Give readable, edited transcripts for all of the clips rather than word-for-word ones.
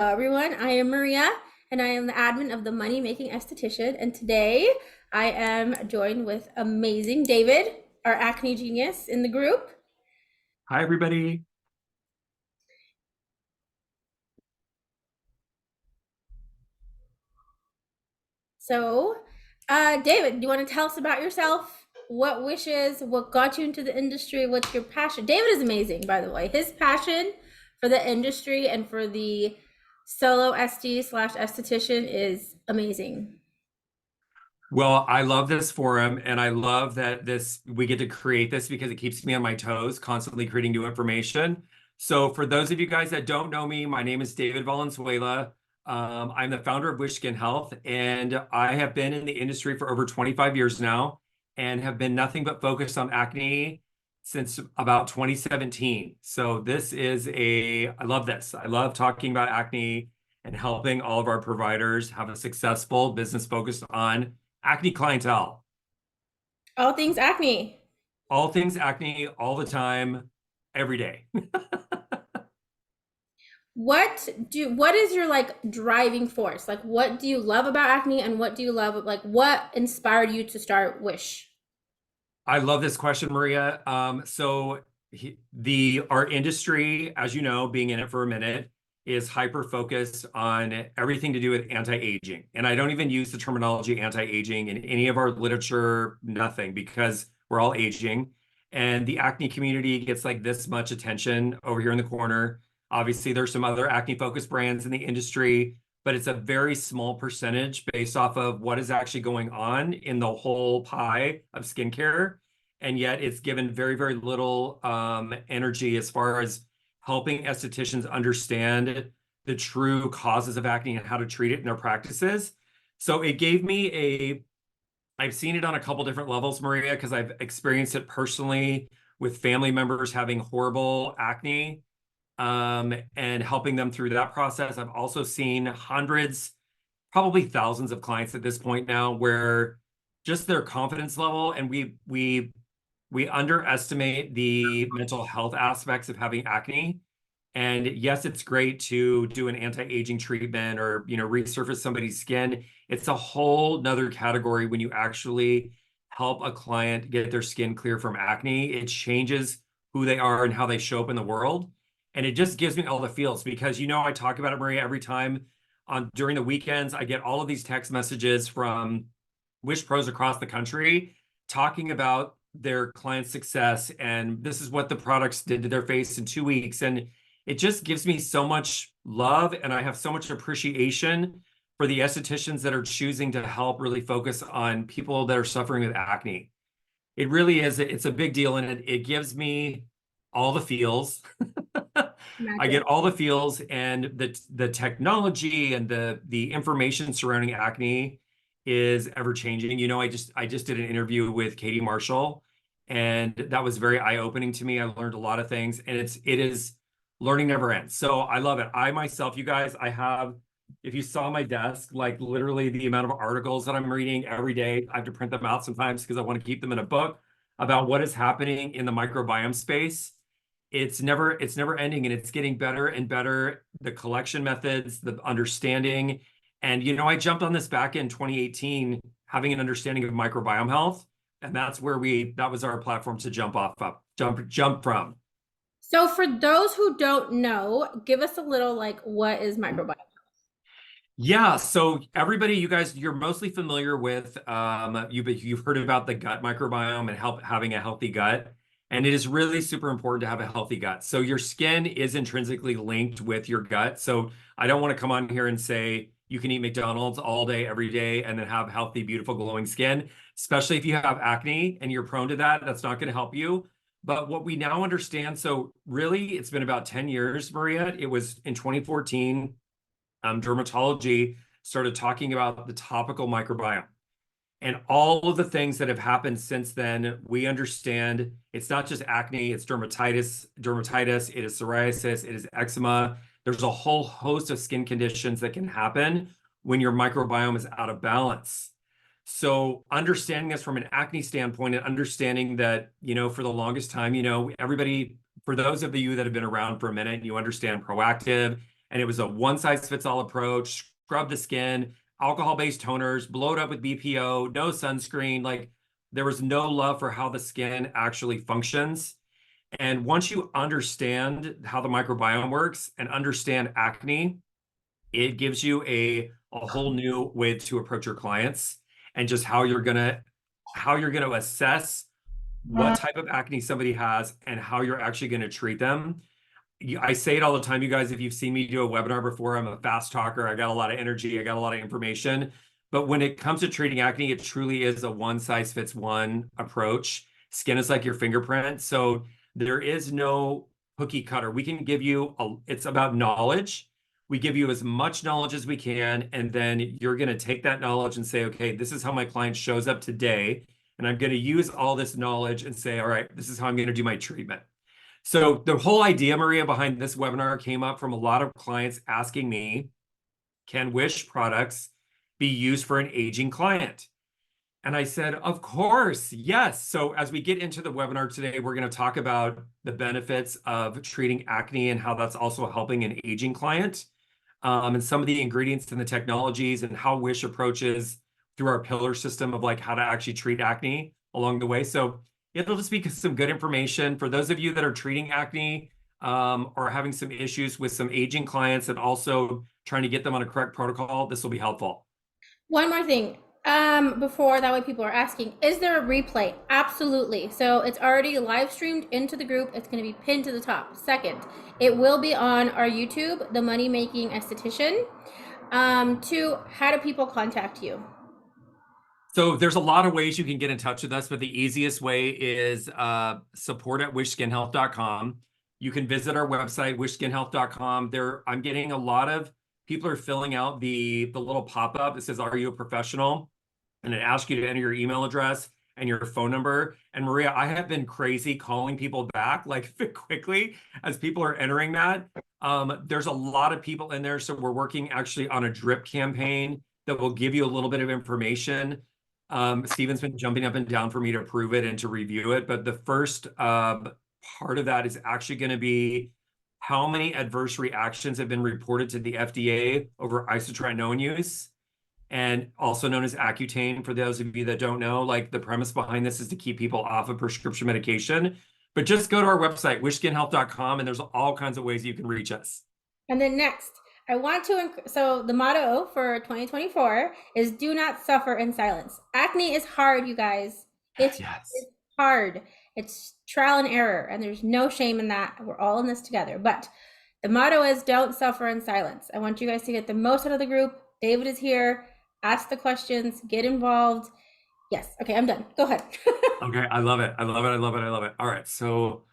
Everyone, I am Maria and I am the admin of the Money Making Esthetician. And today I am joined with amazing David, our acne genius in the group. Hi, everybody. David, do you want to tell us about yourself? What wishes, what got you into the industry? What's your passion? David is amazing, by the way. His passion for the industry and for the solo SD slash esthetician is amazing. Well, I love this forum and I love that we get to create this because it keeps me on my toes, constantly creating new information. So for those of you guys that don't know me, my name is David Valenzuela. I'm the founder of Wish Skin Health, and I have been in the industry for over 25 years now and have been nothing but focused on acne since about 2017. So I love this. I love talking about acne and helping all of our providers have a successful business focused on acne clientele. All things acne. All things acne, all the time, every day. What is your like driving force? Like what do you love about acne and what do you love like what inspired you to start Wish? I love this question, Maria. Our industry, as you know, being in it for a minute, is hyper focused on everything to do with anti-aging. And I don't even use the terminology anti-aging in any of our literature, nothing, because we're all aging. And the acne community gets like this much attention over here in the corner. Obviously, there's some other acne focused brands in the industry, but it's a very small percentage based off of what is actually going on in the whole pie of skincare. And yet it's given very, very little energy as far as helping estheticians understand the true causes of acne and how to treat it in their practices. So it gave me I've seen it on a couple different levels, Maria, because I've experienced it personally with family members having horrible acne, and helping them through that process. I've also seen hundreds, probably thousands of clients at this point now where just their confidence level, and we underestimate the mental health aspects of having acne. And yes, it's great to do an anti-aging treatment or, resurface somebody's skin. It's a whole nother category when you actually help a client get their skin clear from acne. It changes who they are and how they show up in the world. And it just gives me all the feels because, I talk about it, Maria, every time during the weekends, I get all of these text messages from Wish pros across the country talking about their client success. And this is what the products did to their face in 2 weeks. And it just gives me so much love. And I have so much appreciation for the estheticians that are choosing to help really focus on people that are suffering with acne. It really is, it's a big deal. And it gives me all the feels. I get Imagine. all the feels, and the technology and the information surrounding acne is ever changing. I just did an interview with Katie Marshall, and that was very eye-opening to me. I learned a lot of things, and it is learning never ends. So I love it. I myself, you guys, if you saw my desk, like literally the amount of articles that I'm reading every day, I have to print them out sometimes because I want to keep them in a book about what is happening in the microbiome space. It's never ending, and it's getting better and better. The collection methods, the understanding. And I jumped on this back in 2018, having an understanding of microbiome health. And that was our platform to jump from. So for those who don't know, give us a little like what is microbiome? Yeah, so everybody, you guys, you're mostly familiar with you've heard about the gut microbiome and having a healthy gut. And it is really super important to have a healthy gut. So your skin is intrinsically linked with your gut. So I don't want to come on here and say you can eat McDonald's all day, every day, and then have healthy, beautiful, glowing skin, especially if you have acne and you're prone to that. That's not going to help you. But what we now understand, so really, it's been about 10 years, Maria. It was in 2014, dermatology started talking about the topical microbiome. And all of the things that have happened since then, we understand it's not just acne, it's dermatitis, it is psoriasis, it is eczema. There's a whole host of skin conditions that can happen when your microbiome is out of balance. So understanding this from an acne standpoint and understanding that, for the longest time, everybody, for those of you that have been around for a minute, you understand proactive And it was a one-size-fits-all approach, scrub the skin, alcohol-based toners, blow it up with BPO, no sunscreen. Like there was no love for how the skin actually functions. And once you understand how the microbiome works and understand acne, it gives you a whole new way to approach your clients and just how you're gonna assess what type of acne somebody has and how you're actually going to treat them. I say it all the time, you guys, if you've seen me do a webinar before, I'm a fast talker. I got a lot of energy. I got a lot of information. But when it comes to treating acne, it truly is a one size fits one approach. Skin is like your fingerprint. So there is no cookie cutter. We can give you it's about knowledge. We give you as much knowledge as we can. And then you're going to take that knowledge and say, okay, this is how my client shows up today. And I'm going to use all this knowledge and say, all right, this is how I'm going to do my treatment. So the whole idea, Maria, behind this webinar came up from a lot of clients asking me, can Wish products be used for an aging client? And I said, of course, yes. So as we get into the webinar today, we're going to talk about the benefits of treating acne and how that's also helping an aging client, and some of the ingredients and the technologies and how Wish approaches through our pillar system of like how to actually treat acne along the way. So it'll just be some good information for those of you that are treating acne, or having some issues with some aging clients and also trying to get them on a correct protocol. This will be helpful. One more thing. Before that way people are asking, is there a replay? Absolutely. So it's already live streamed into the group. It's going to be pinned to the top. Second, it will be on our YouTube, The Money Making Esthetician. Two, how do people contact you? So there's a lot of ways you can get in touch with us, but the easiest way is support@wishskinhealth.com. You can visit our website, wishskinhealth.com. I'm getting a lot of people are filling out the little pop-up that says, "Are you a professional?" And it asks you to enter your email address and your phone number. And Maria, I have been crazy calling people back like quickly as people are entering that. There's a lot of people in there, so we're working actually on a drip campaign that will give you a little bit of information. Steven's been jumping up and down for me to approve it and to review it. But the first part of that is actually going to be how many adverse reactions have been reported to the FDA over isotretinoin use, and also known as Accutane. For those of you that don't know, like the premise behind this is to keep people off of prescription medication. But just go to our website, wishskinhealth.com, and there's all kinds of ways you can reach us. And then next, I want to, so the motto for 2024 is do not suffer in silence. Acne is hard, you guys. It's Yes. hard. It's trial and error, and there's no shame in that. We're all in this together. But the motto is don't suffer in silence. I want you guys to get the most out of the group. David is here. Ask the questions, get involved. Yes. Okay, I'm done. Go ahead. Okay, I love it. I love it. I love it. I love it. All right, so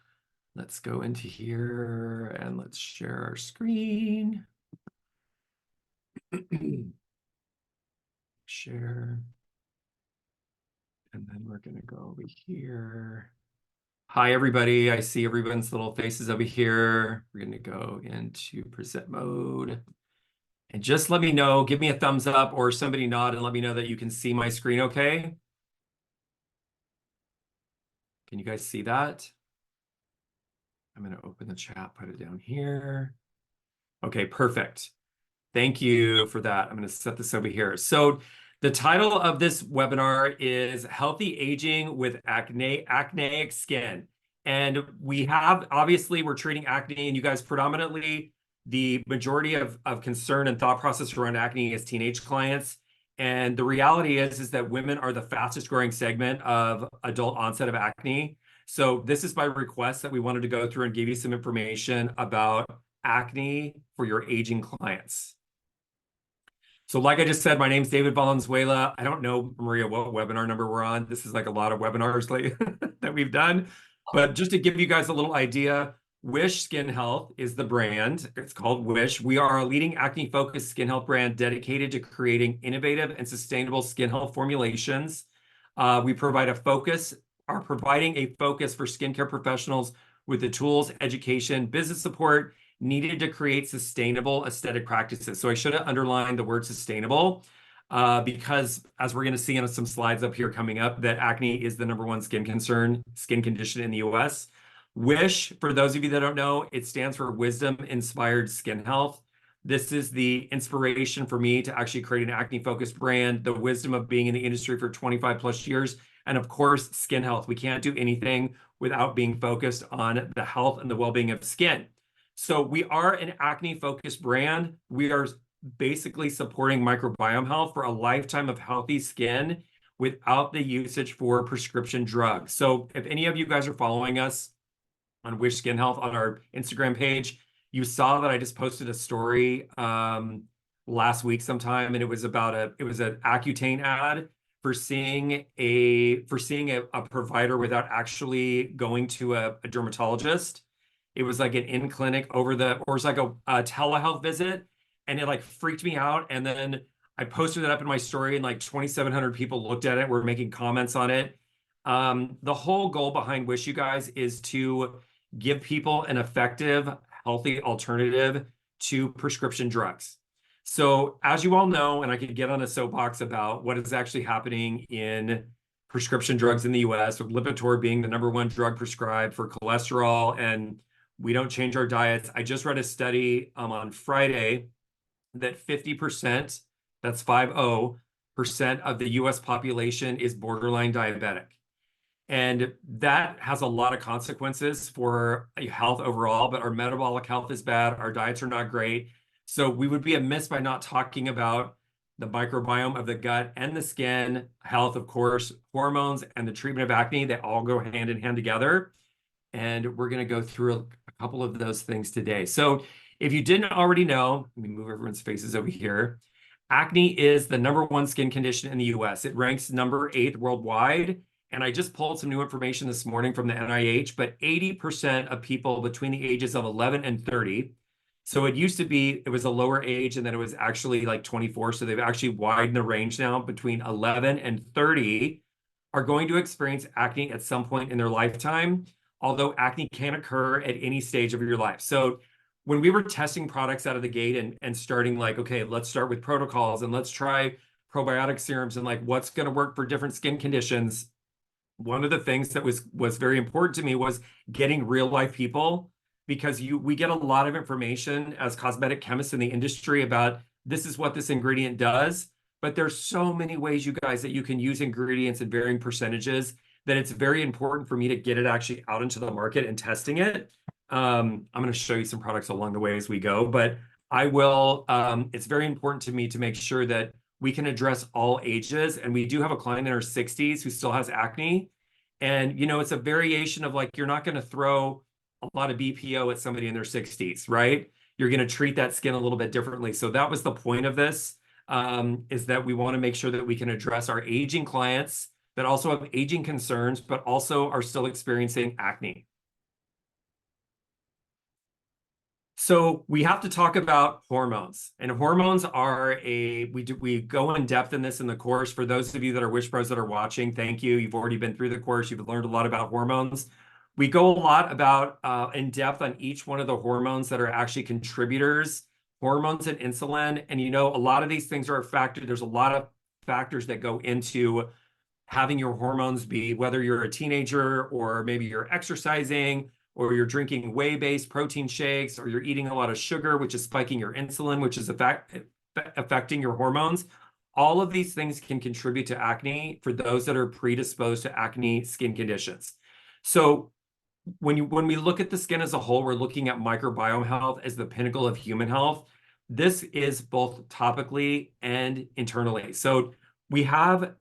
let's go into here and let's share our screen. Share. And then we're going to go over here. Hi, everybody. I see everyone's little faces over here. We're going to go into present mode. And just let me know, give me a thumbs up or somebody nod and let me know that you can see my screen okay. Can you guys see that? I'm going to open the chat, put it down here. Okay, perfect. Thank you for that. I'm going to set this over here. So the title of this webinar is Healthy Aging with Acneic Skin. And we have, obviously, we're treating acne, and you guys predominantly, the majority of concern and thought process around acne is teenage clients. And the reality is that women are the fastest growing segment of adult onset of acne. So this is by request that we wanted to go through and give you some information about acne for your aging clients. So like I just said, my name's David Valenzuela. I don't know, Maria, what webinar number we're on. This is like a lot of webinars that we've done. But just to give you guys a little idea, Wish Skin Health is the brand. It's called Wish. We are a leading acne-focused skin health brand dedicated to creating innovative and sustainable skin health formulations. We provide are providing a focus for skincare professionals with the tools, education, business support needed to create sustainable aesthetic practices. So I should have underlined the word sustainable, because as we're going to see in some slides up here coming up, that acne is the #1 skin condition in the US. Wish, for those of you that don't know, it stands for Wisdom Inspired Skin Health. This is the inspiration for me to actually create an acne-focused brand, the wisdom of being in the industry for 25 plus years, and of course, skin health. We can't do anything without being focused on the health and the well-being of skin. So we are an acne-focused brand. We are basically supporting microbiome health for a lifetime of healthy skin without the usage for prescription drugs. So if any of you guys are following us on Wish Skin Health on our Instagram page, you saw that I just posted a story last week sometime, and it was about an Accutane ad for seeing a provider without actually going to a dermatologist. It was like an in-clinic or it was like a telehealth visit, and it like freaked me out. And then I posted it up in my story, and like 2,700 people looked at it, were making comments on it. The whole goal behind Wish, you guys, is to give people an effective, healthy alternative to prescription drugs. So as you all know, and I could get on a soapbox about what is actually happening in prescription drugs in the US, with Lipitor being the #1 drug prescribed for cholesterol, and we don't change our diets. I just read a study on Friday that 50%, that's 50% of the US population is borderline diabetic. And that has a lot of consequences for health overall, but our metabolic health is bad. Our diets are not great. So we would be amiss by not talking about the microbiome of the gut and the skin, health, of course, hormones, and the treatment of acne. They all go hand in hand together. And we're going to go through a couple of those things today. So if you didn't already know, let me move everyone's faces over here. Acne is the #1 skin condition in the US. It ranks #8 worldwide. And I just pulled some new information this morning from the NIH, but 80% of people between the ages of 11 and 30. So it used to be, it was a lower age, and then it was actually like 24. So they've actually widened the range now between 11 and 30 are going to experience acne at some point in their lifetime, although acne can occur at any stage of your life. So when we were testing products out of the gate and starting like, okay, let's start with protocols and let's try probiotic serums and like what's going to work for different skin conditions, one of the things that was very important to me was getting real life people, because we get a lot of information as cosmetic chemists in the industry about this is what this ingredient does, but there's so many ways, you guys, that you can use ingredients in varying percentages that it's very important for me to get it actually out into the market and testing it. I'm going to show you some products along the way as we go, but I will, it's very important to me to make sure that we can address all ages. And we do have a client in her 60s who still has acne. And, it's a variation of like, you're not going to throw a lot of BPO at somebody in their 60s, right? You're going to treat that skin a little bit differently. So that was the point of this, is that we want to make sure that we can address our aging clients that also have aging concerns, but also are still experiencing acne. So we have to talk about hormones, and hormones are we go in depth in this in the course. For those of you that are Wish Pros that are watching, thank you. You've already been through the course. You've learned a lot about hormones. We go a lot about in depth on each one of the hormones that are actually contributors, hormones and insulin. And a lot of these things are a factor. There's a lot of factors that go into having your hormones be, whether you're a teenager or maybe you're exercising, or you're drinking whey-based protein shakes, or you're eating a lot of sugar, which is spiking your insulin, which is affecting your hormones. All of these things can contribute to acne for those that are predisposed to acne skin conditions. So when we look at the skin as a whole, we're looking at microbiome health as the pinnacle of human health. This is both topically and internally. So we have,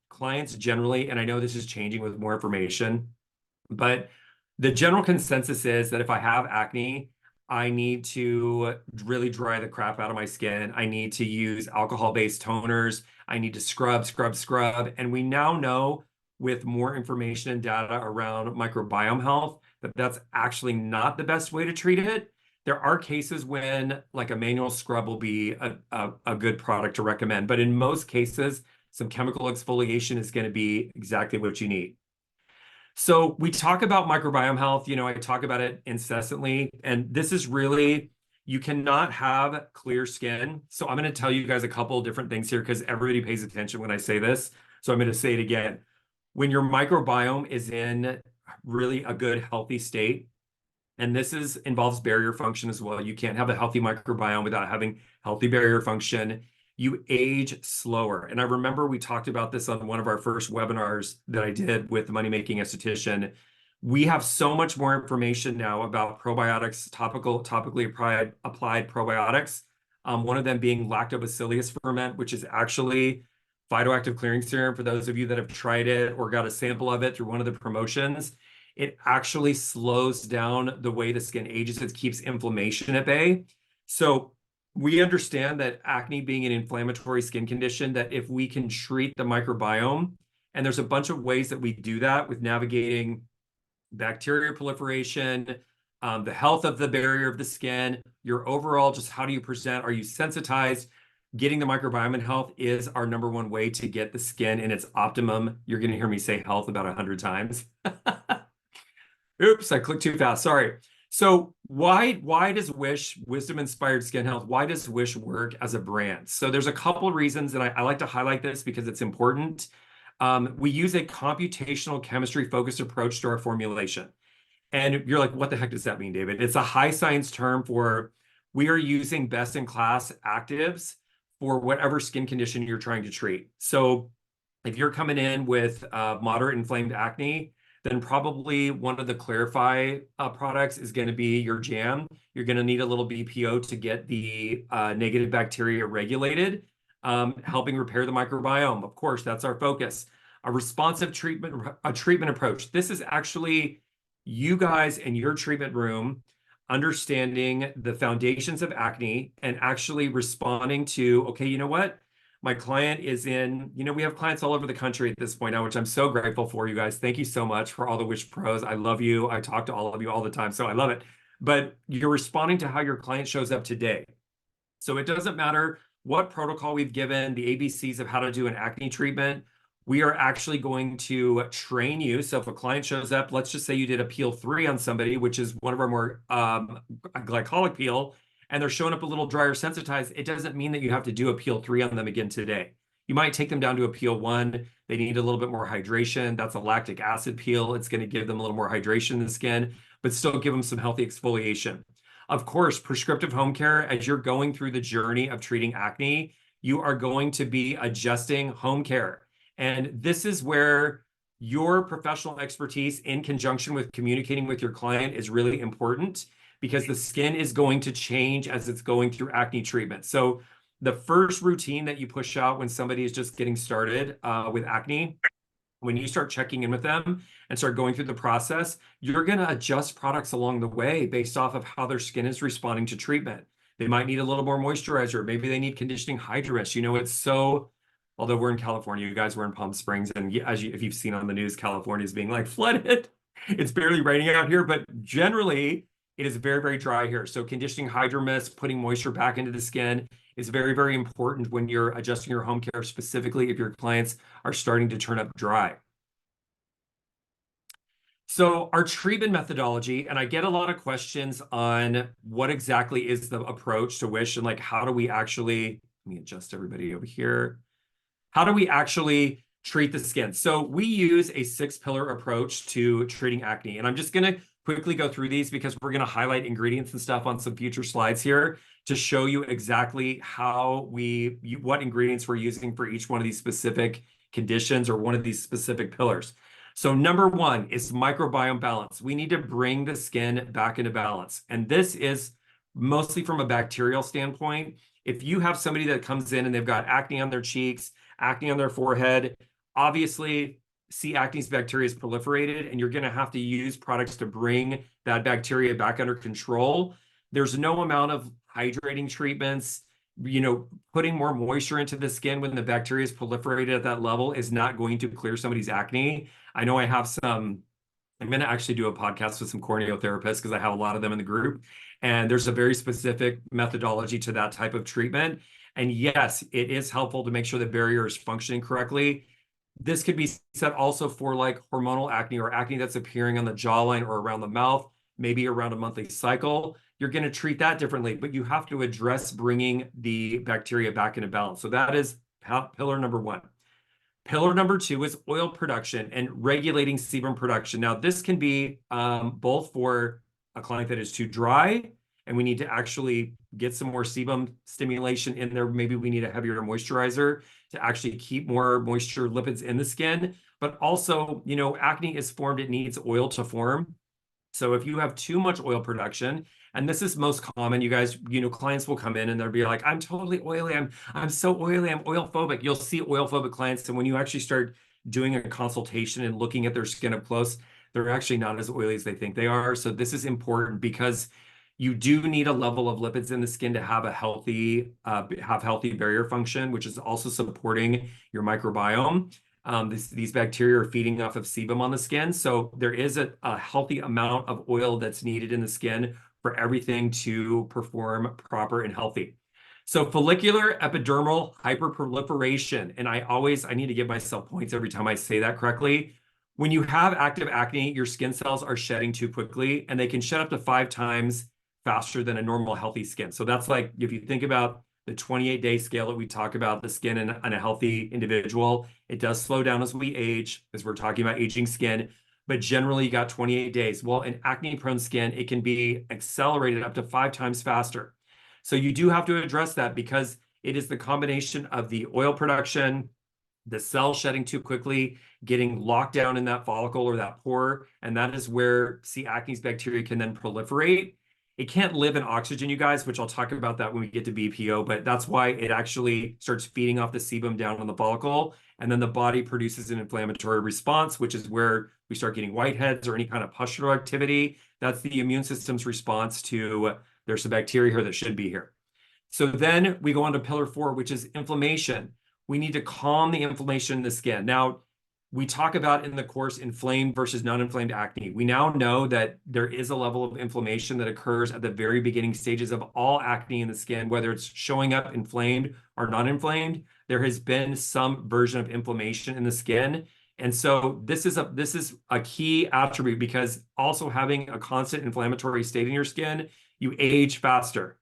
clients generally, and I know this is changing with more information, but the general consensus is that if I have acne, I need to really dry the crap out of my skin. I need to use alcohol-based toners. I need to scrub. And we now know, with more information and data around microbiome health, that that's actually not the best way to treat it. There are cases when like a manual scrub will be a good product to recommend. But in most cases, some chemical exfoliation is going to be exactly what you need. So we talk about microbiome health, I talk about it incessantly, and this is really, you cannot have clear skin. So I'm going to tell you guys a couple of different things here because everybody pays attention when I say this. So I'm going to say it again. When your microbiome is in really a good, healthy state, And involves barrier function as well. You can't have a healthy microbiome without having healthy barrier function. You age slower. And I remember we talked about this on one of our first webinars that I did with the Money Making Esthetician. We have so much more information now about probiotics, topically applied probiotics. One of them being lactobacillus ferment, which is actually phytoactive clearing serum. For those of you that have tried it or got a sample of it through one of the promotions, it actually slows down the way the skin ages. It keeps inflammation at bay. So we understand that acne being an inflammatory skin condition, that if we can treat the microbiome, and there's a bunch of ways that we do that with navigating bacteria proliferation, the health of the barrier of the skin, your overall, just how do you present? Are you sensitized? Getting the microbiome in health is our number one way to get the skin in its optimum. You're going to hear me say health about 100 times. Oops, I clicked too fast. Sorry. So why does Wish, Wisdom Inspired Skin Health, why does Wish work as a brand? So there's a couple of reasons, and I like to highlight this because it's important. We use a computational chemistry focused approach to our formulation. And you're like, what the heck does that mean, David? It's a high science term for we are using best in class actives for whatever skin condition you're trying to treat. So if you're coming in with moderate inflamed acne, then probably one of the Clarify products is going to be your jam. You're going to need a little BPO to get the negative bacteria regulated, helping repair the microbiome. Of course, that's our focus. A responsive treatment approach. This is actually you guys in your treatment room understanding the foundations of acne and actually responding to, okay, you know what? My client is in, we have clients all over the country at this point now, which I'm so grateful for, you guys. Thank you so much for all the Wish Pros. I love you. I talk to all of you all the time, so I love it. But you're responding to how your client shows up today. So it doesn't matter what protocol we've given, the ABCs of how to do an acne treatment. We are actually going to train you. So if a client shows up, let's just say you did a peel 3 on somebody, which is one of our more glycolic peel, and they're showing up a little dry or sensitized, it doesn't mean that you have to do a peel 3 on them again today. You might take them down to a peel 1. They need a little bit more hydration. That's a lactic acid peel. It's going to give them a little more hydration in the skin, but still give them some healthy exfoliation. Of course, prescriptive home care, as you're going through the journey of treating acne, you are going to be adjusting home care. And this is where your professional expertise in conjunction with communicating with your client is really important, because the skin is going to change as it's going through acne treatment. So the first routine that you push out when somebody is just getting started with acne, when you start checking in with them and start going through the process, you're going to adjust products along the way based off of how their skin is responding to treatment. They might need a little more moisturizer. Maybe they need conditioning hydrous. It's so, although we're in California, you guys were in Palm Springs, and if you've seen on the news, California is being like flooded. It's barely raining out here, but generally it is very, very dry here. So conditioning hydrous, putting moisture back into the skin is very, very important when you're adjusting your home care, specifically if your clients are starting to turn up dry. So our treatment methodology, and I get a lot of questions on what exactly is the approach to Wish, and like, how do we actually, let me adjust everybody over here. How do we actually treat the skin? So we use a 6-pillar approach to treating acne. And I'm just going to quickly go through these because we're going to highlight ingredients and stuff on some future slides here to show you exactly how what ingredients we're using for each one of these specific conditions or one of these specific pillars. So number 1 is microbiome balance. We need to bring the skin back into balance. And this is mostly from a bacterial standpoint. If you have somebody that comes in and they've got acne on their cheeks, acne on their forehead, obviously C. acnes bacteria is proliferated, and you're going to have to use products to bring that bacteria back under control. There's no amount of hydrating treatments, putting more moisture into the skin when the bacteria is proliferated at that level is not going to clear somebody's acne. I know I have I'm going to actually do a podcast with some corneotherapists because I have a lot of them in the group. And there's a very specific methodology to that type of treatment. And yes, it is helpful to make sure the barrier is functioning correctly. This could be said also for like hormonal acne or acne that's appearing on the jawline or around the mouth, maybe around a monthly cycle. You're going to treat that differently, but you have to address bringing the bacteria back into balance. So that is pillar number 1. Pillar number 2 is oil production and regulating sebum production. Now, this can be both for a client that is too dry and we need to actually get some more sebum stimulation in there, maybe we need a heavier moisturizer to actually keep more moisture lipids in the skin. But also, you know, acne is formed, it needs oil to form. So if you have too much oil production, and this is most common, you guys, you know, clients will come in and they'll be like, I'm totally oily. I'm so oily. I'm oil phobic. You'll see oil phobic clients. And when you actually start doing a consultation and looking at their skin up close, they're actually not as oily as they think they are. So this is important because you do need a level of lipids in the skin to have a healthy barrier function, which is also supporting your microbiome. These bacteria are feeding off of sebum on the skin. So there is a healthy amount of oil that's needed in the skin for everything to perform proper and healthy. So follicular epidermal hyperproliferation, and I need to give myself points every time I say that correctly. When you have active acne, your skin cells are shedding too quickly, and they can shed up to 5 times faster than a normal healthy skin. So that's like, if you think about the 28-day scale that we talk about, the skin in a healthy individual, it does slow down as we age, as we're talking about aging skin, but generally you got 28 days. Well, in acne-prone skin, it can be accelerated up to 5 times faster. So you do have to address that because it is the combination of the oil production, the cell shedding too quickly, getting locked down in that follicle or that pore, and that is where C. acnes bacteria can then proliferate. It can't live in oxygen, you guys, which I'll talk about that when we get to BPO, but that's why it actually starts feeding off the sebum down on the follicle, and then the body produces an inflammatory response, which is where we start getting whiteheads or any kind of pustular activity. That's the immune system's response to there's some bacteria here that should be here. So then we go on to pillar 4, which is inflammation. We need to calm the inflammation in the skin. Now, we talk about in the course inflamed versus non-inflamed acne. We now know that there is a level of inflammation that occurs at the very beginning stages of all acne in the skin, whether it's showing up inflamed or non-inflamed. There has been some version of inflammation in the skin. And so this is a key attribute because also having a constant inflammatory state in your skin, you age faster.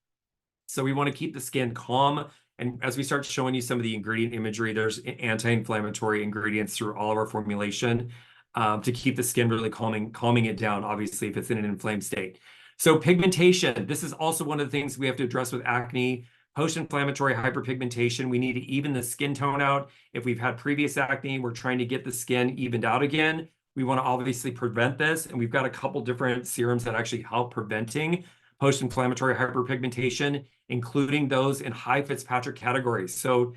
So we want to keep the skin calm. And as we start showing you some of the ingredient imagery, there's anti-inflammatory ingredients through all of our formulation to keep the skin really calming it down, obviously, if it's in an inflamed state. So pigmentation, this is also one of the things we have to address with acne. Post-inflammatory hyperpigmentation, we need to even the skin tone out. If we've had previous acne, we're trying to get the skin evened out again. We want to obviously prevent this. And we've got a couple different serums that actually help preventing post-inflammatory hyperpigmentation, including those in high Fitzpatrick categories. So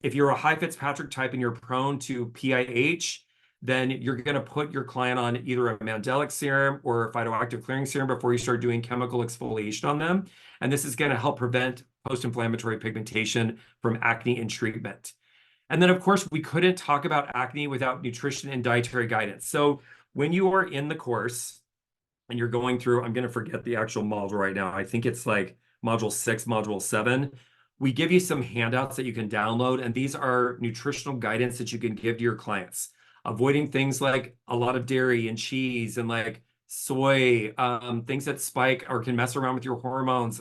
if you're a high Fitzpatrick type and you're prone to PIH, then you're going to put your client on either a Mandelic serum or a phytoactive clearing serum before you start doing chemical exfoliation on them. And this is going to help prevent post-inflammatory pigmentation from acne in treatment. And then, of course, we couldn't talk about acne without nutrition and dietary guidance. So when you are in the course and you're going through, I'm going to forget the actual module right now. I think it's like module 6, module 7. We give you some handouts that you can download, and these are nutritional guidance that you can give to your clients. Avoiding things like a lot of dairy and cheese and like soy, things that spike or can mess around with your hormones,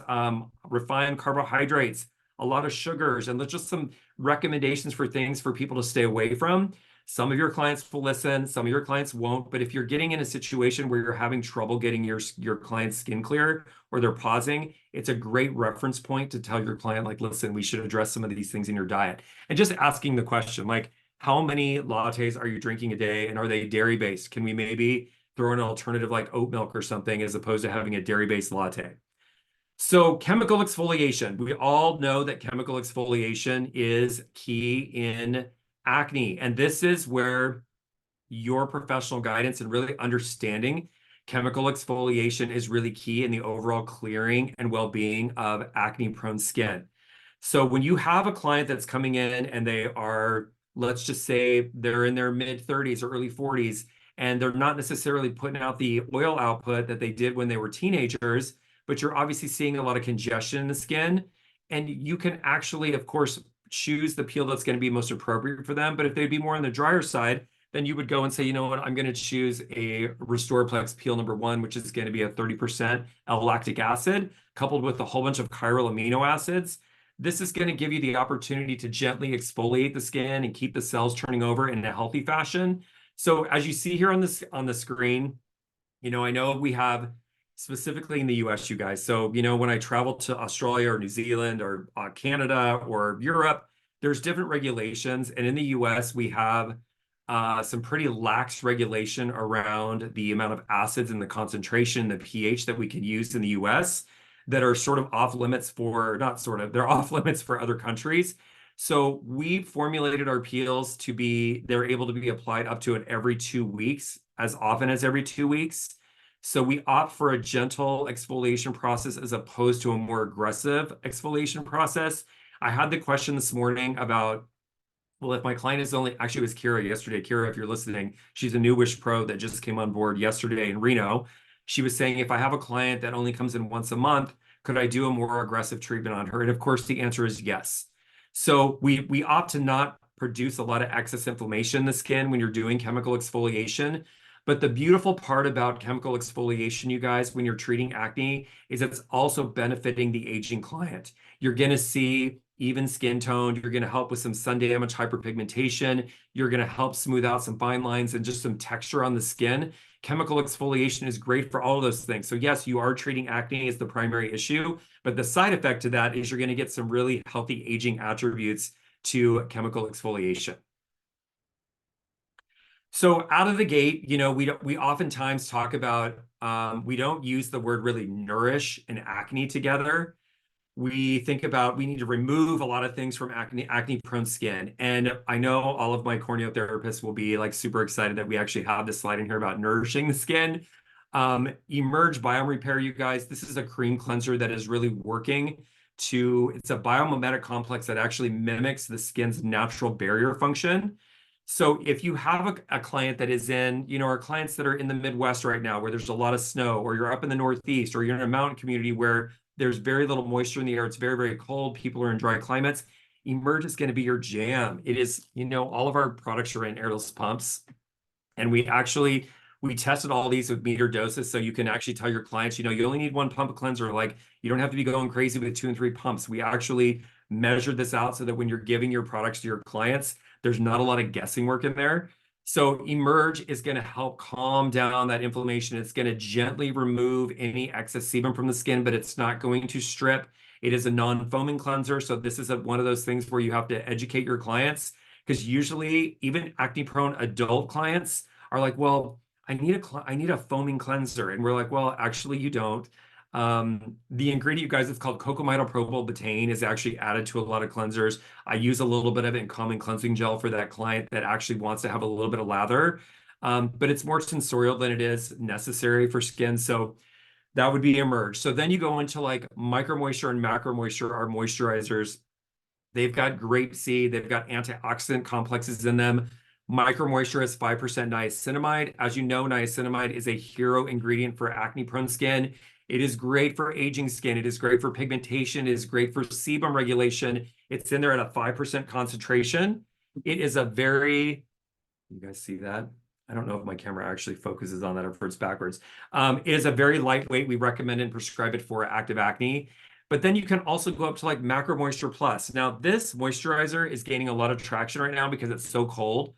refined carbohydrates, a lot of sugars, and there's just some recommendations for things for people to stay away from. Some of your clients will listen, some of your clients won't. But if you're getting in a situation where you're having trouble getting your client's skin clear or they're pausing, it's a great reference point to tell your client, like, listen, we should address some of these things in your diet. And just asking the question, like, how many lattes are you drinking a day and are they dairy-based? Can we maybe throw an alternative like oat milk or something as opposed to having a dairy-based latte? So chemical exfoliation. We all know that chemical exfoliation is key in acne. And this is where your professional guidance and really understanding chemical exfoliation is really key in the overall clearing and well-being of acne-prone skin. So when you have a client that's coming in and they are, let's just say they're in their mid-30s or early 40s, and they're not necessarily putting out the oil output that they did when they were teenagers, but you're obviously seeing a lot of congestion in the skin. And you can actually, of course, choose the peel that's going to be most appropriate for them. But if they'd be more on the drier side, then you would go and say, you know what, I'm going to choose a Restoreplex peel number 1, which is going to be a 30% L-lactic acid coupled with a whole bunch of chiral amino acids. This is going to give you the opportunity to gently exfoliate the skin and keep the cells turning over in a healthy fashion. So as you see here on the screen, you know, I know we have specifically in the US, you guys. So, when I travel to Australia or New Zealand or Canada or Europe, there's different regulations. And in the US, we have some pretty lax regulation around the amount of acids and the concentration, the pH that we can use in the US that are sort of off limits for, not sort of, they're off limits for other countries. So we formulated our peels to be, they're able to be applied up to it every 2 weeks, as often as every 2 weeks. So we opt for a gentle exfoliation process as opposed to a more aggressive exfoliation process. I had the question this morning about, well, if my client is only, actually it was Kira yesterday. Kira, if you're listening, she's a new Wish Pro that just came on board yesterday in Reno. She was saying, if I have a client that only comes in once a month, could I do a more aggressive treatment on her? And of course, the answer is yes. So we opt to not produce a lot of excess inflammation in the skin when you're doing chemical exfoliation. But the beautiful part about chemical exfoliation, you guys, when you're treating acne, is it's also benefiting the aging client. You're going to see even skin tone. You're going to help with some sun damage, hyperpigmentation. You're going to help smooth out some fine lines and just some texture on the skin. Chemical exfoliation is great for all of those things. So yes, you are treating acne as the primary issue, but the side effect to that is you're going to get some really healthy aging attributes to chemical exfoliation. So out of the gate, we oftentimes talk about, we don't use the word really nourish and acne together. We think about, we need to remove a lot of things from acne prone skin. And I know all of my corneo therapists will be like super excited that we actually have this slide in here about nourishing the skin. Emerge Biome Repair, you guys, this is a cream cleanser that is really working it's a biomimetic complex that actually mimics the skin's natural barrier function. So if you have a client that is in, our clients that are in the Midwest right now, where there's a lot of snow, or you're up in the Northeast, or you're in a mountain community where there's very little moisture in the air, it's very, very cold, people are in dry climates, Emerge is going to be your jam. It is, all of our products are in airless pumps. And we tested all these with meter doses, so you can actually tell your clients, you only need one pump of cleanser. Like, you don't have to be going crazy with 2 and 3 pumps. We actually measured this out so that when you're giving your products to your clients, there's not a lot of guessing work in there. So Emerge is going to help calm down that inflammation. It's going to gently remove any excess sebum from the skin, but it's not going to strip. It is a non-foaming cleanser. So this is one of those things where you have to educate your clients, because usually even acne-prone adult clients are like, well, I need a foaming cleanser. And we're like, well, actually you don't. The ingredient, you guys, it's called cocamidopropyl betaine, is actually added to a lot of cleansers. I use a little bit of it in common cleansing gel for that client that actually wants to have a little bit of lather. But it's more sensorial than it is necessary for skin. So that would be Emerge. So then you go into like Micro Moisture and Macro Moisture, our moisturizers. They've got grapeseed, they've got antioxidant complexes in them. Micro Moisture has 5% niacinamide. As you know, niacinamide is a hero ingredient for acne-prone skin. It is great for aging skin. It is great for pigmentation. It is great for sebum regulation. It's in there at a 5% concentration. It is you guys see that? I don't know if my camera actually focuses on that or if it's backwards. It is a very lightweight. We recommend and prescribe it for active acne. But then you can also go up to like Macro Moisture Plus. Now, this moisturizer is gaining a lot of traction right now because it's so cold.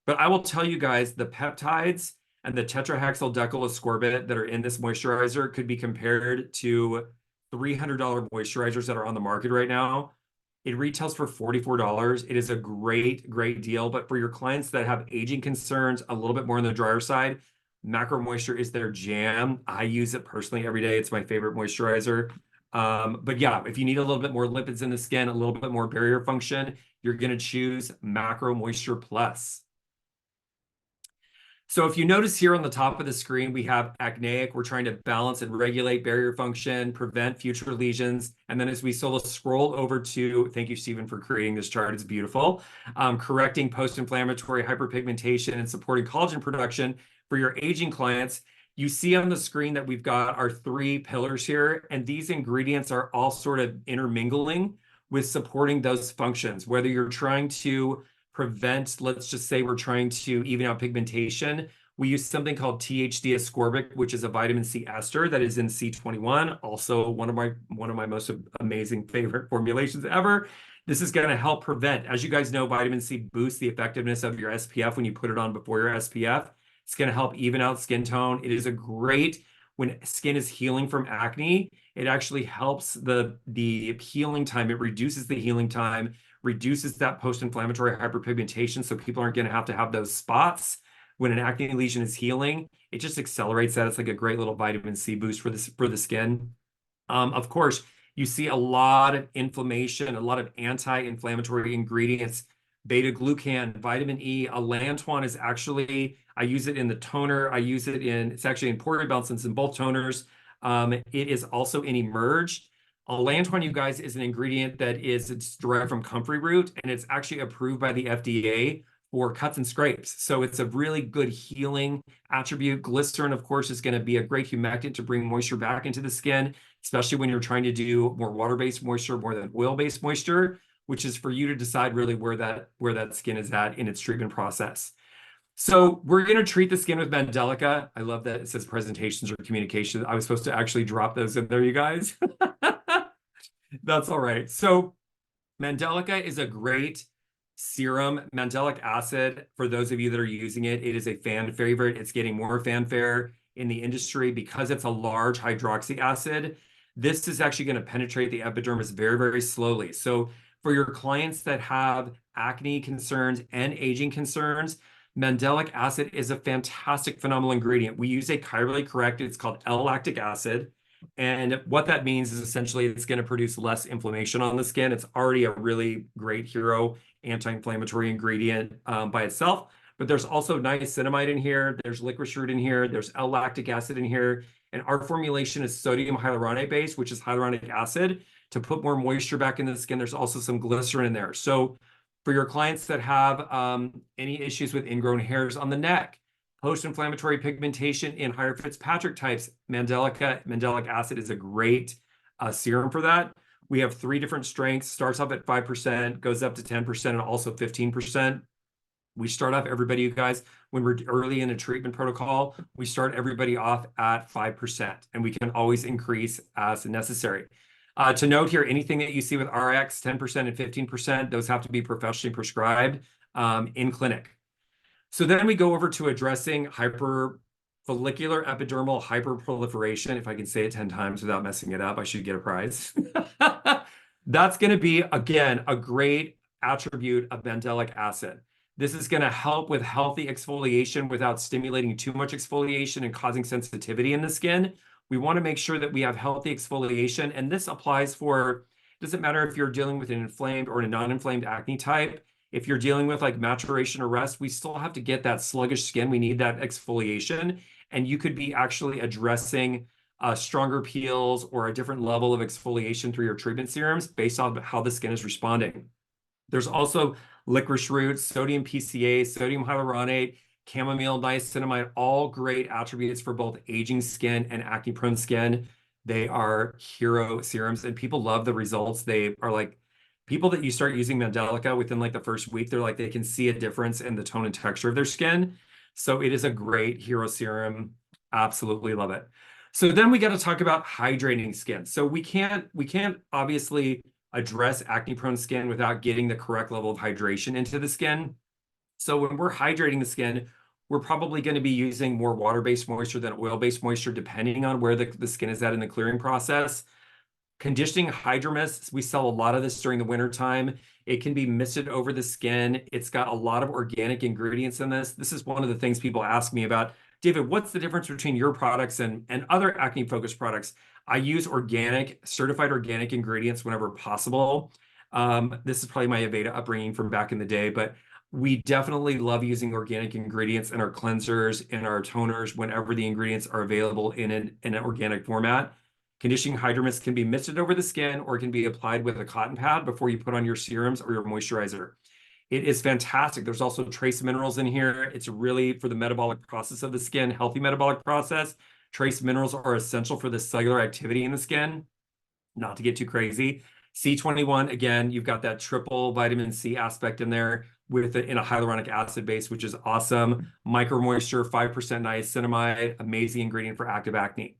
But I will tell you guys, the peptides and the tetrahexyl ascorbate that are in this moisturizer could be compared to $300 moisturizers that are on the market right now. It retails for $44. It is a great, great deal. But for your clients that have aging concerns, a little bit more on the drier side, Macro Moisture is their jam. I use it personally every day. It's my favorite moisturizer. But yeah, if you need a little bit more lipids in the skin, a little bit more barrier function, you're going to choose Macro Moisture Plus. So if you notice here on the top of the screen, we have Acneic. We're trying to balance and regulate barrier function, prevent future lesions. And then as we sort of scroll over to, thank you, Stephen, for creating this chart. It's beautiful. Correcting post-inflammatory hyperpigmentation and supporting collagen production for your aging clients. You see on the screen that we've got our 3 pillars here, and these ingredients are all sort of intermingling with supporting those functions, whether you're trying to prevent, let's just say we're trying to even out pigmentation. We use something called THD ascorbic, which is a vitamin C ester that is in C21, also one of my most amazing favorite formulations ever. This is going to help prevent, as you guys know, vitamin C boosts the effectiveness of your SPF when you put it on before your SPF. It's going to help even out skin tone. It is a great when skin is healing from acne, it actually helps the healing time. It reduces the healing time, reduces that post-inflammatory hyperpigmentation, so people aren't going to have those spots when an acne lesion is healing. It just accelerates that. It's like a great little vitamin C boost for the skin. Of course, you see a lot of inflammation, a lot of anti-inflammatory ingredients. Beta glucan, vitamin E, allantoin is actually, I use it in the toner. I use it in, it's actually in pore rebalancers in both toners. It is also in Emerge. Allantoin, you guys, is an ingredient that it's derived from comfrey root, and it's actually approved by the FDA for cuts and scrapes. So it's a really good healing attribute. Glycerin, of course, is going to be a great humectant to bring moisture back into the skin, especially when you're trying to do more water-based moisture more than oil-based moisture, which is for you to decide really where that skin is at in its treatment process. So we're going to treat the skin with Mandelica. I love that it says presentations or communication. I was supposed to actually drop those in there, you guys. That's all right. So Mandelica is a great serum. Mandelic acid, for those of you that are using it, it is a fan favorite. It's getting more fanfare in the industry because it's a large hydroxy acid. This is actually going to penetrate the epidermis very, very slowly. So for your clients that have acne concerns and aging concerns, Mandelic acid is a fantastic, phenomenal ingredient. We use a chirally corrected, it's called L-lactic acid. And what that means is essentially it's going to produce less inflammation on the skin. It's already a really great hero anti-inflammatory ingredient by itself. But there's also niacinamide in here. There's licorice root in here. There's L-lactic acid in here. And our formulation is sodium hyaluronate based, which is hyaluronic acid, to put more moisture back in the skin. There's also some glycerin in there. So for your clients that have any issues with ingrown hairs on the neck, post-inflammatory pigmentation in higher Fitzpatrick types, Mandelic acid is a great serum for that. We have 3 different strengths, starts off at 5%, goes up to 10%, and also 15%. We start off everybody, you guys, when we're early in a treatment protocol, we start everybody off at 5%, and we can always increase as necessary. To note here, anything that you see with RX, 10% and 15%, those have to be professionally prescribed in clinic. So then we go over to addressing hyperfollicular epidermal hyperproliferation. If I can say it 10 times without messing it up, I should get a prize. That's going to be, again, a great attribute of Mandelic acid. This is going to help with healthy exfoliation without stimulating too much exfoliation and causing sensitivity in the skin. We want to make sure that we have healthy exfoliation, and this applies for, it doesn't matter if you're dealing with an inflamed or a non-inflamed acne type. If you're dealing with like maturation or rest, we still have to get that sluggish skin. We need that exfoliation, and you could be actually addressing stronger peels or a different level of exfoliation through your treatment serums based on how the skin is responding. There's also licorice root, sodium PCA, sodium hyaluronate, chamomile, niacinamide, all great attributes for both aging skin and acne-prone skin. They are hero serums, and people love the results. They are like, people that you start using Mandelica within like the first week, they're like, they can see a difference in the tone and texture of their skin. So it is a great hero serum. Absolutely love it. So then we got to talk about hydrating skin. So we can't obviously address acne-prone skin without getting the correct level of hydration into the skin. So when we're hydrating the skin, we're probably going to be using more water-based moisture than oil-based moisture, depending on where the skin is at in the clearing process. Conditioning hydromists, we sell a lot of this during the winter time. It can be misted over the skin. It's got a lot of organic ingredients in this. This is one of the things people ask me about. David, what's the difference between your products and other acne-focused products? I use certified organic ingredients whenever possible. This is probably my Aveda upbringing from back in the day, but we definitely love using organic ingredients in our cleansers, in our toners, whenever the ingredients are available in an organic format. Conditioning hydromists can be misted over the skin or can be applied with a cotton pad before you put on your serums or your moisturizer. It is fantastic. There's also trace minerals in here. It's really for the metabolic process of the skin, healthy metabolic process. Trace minerals are essential for the cellular activity in the skin, not to get too crazy. C21, again, you've got that triple vitamin C aspect in there in a hyaluronic acid base, which is awesome. Micro moisture, 5% niacinamide, amazing ingredient for active acne.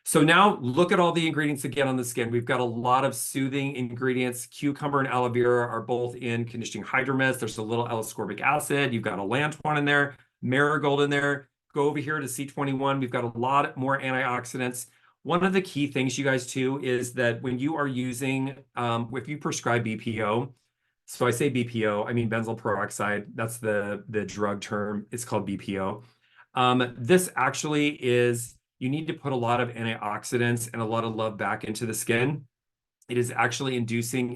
So now look at all the ingredients again on the skin. We've got a lot of soothing ingredients. Cucumber and aloe vera are both in conditioning hydromist. There's a little L-ascorbic acid. You've got allantoin in there, marigold in there, go over here to C21. We've got a lot more antioxidants. One of the key things, you guys, too, is that when you are using, if you prescribe BPO, so I say BPO, I mean benzoyl peroxide. That's the drug term. It's called BPO. This actually is, you need to put a lot of antioxidants and a lot of love back into the skin. It is actually inducing